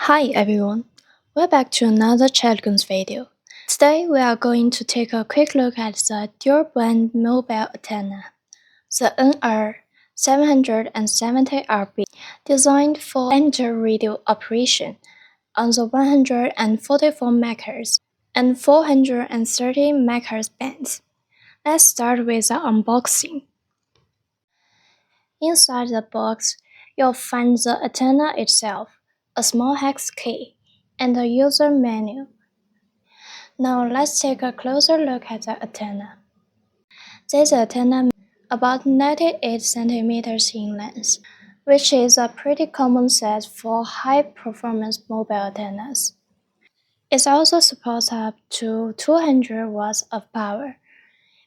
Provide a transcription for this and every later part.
Hi everyone, we're back to another Chatguns video. Today we are going to take a quick look at the dual band mobile antenna, the NR770RB, designed for inter-radio operation on the 144 MHz and 430 MHz bands. Let's start with the unboxing. Inside the box, you'll find the antenna itself, a small hex key, and a user manual. Now let's take a closer look at the antenna. This antenna is about 98 cm in length, which is a pretty common size for high-performance mobile antennas. It also supports up to 200 watts of power,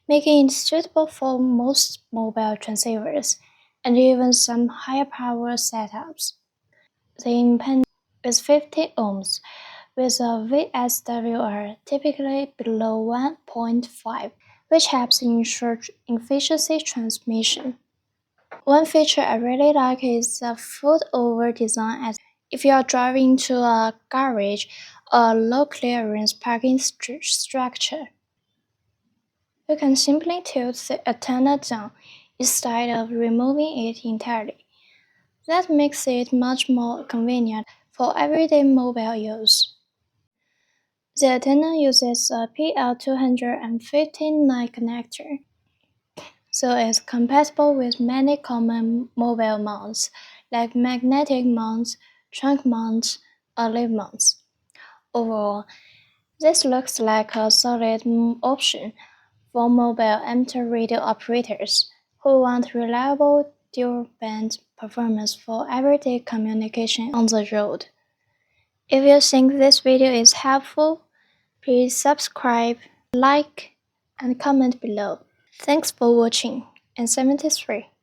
making it suitable for most mobile transceivers and even some higher power setups. The impedance is 50 ohms, with a VSWR typically below 1.5, which helps ensure efficiency transmission. One feature I really like is the foot-over design, as if you are driving to a garage or low-clearance parking structure. You can simply tilt the antenna down instead of removing it entirely. That makes it much more convenient for everyday mobile use. The antenna uses a PL259 connector, so it's compatible with many common mobile mounts like magnetic mounts, trunk mounts, or leaf mounts. Overall, this looks like a solid option for mobile amateur radio operators who want reliable dual-band performance for everyday communication on the road. If you think this video is helpful, please subscribe, like, and comment below. Thanks for watching. N73.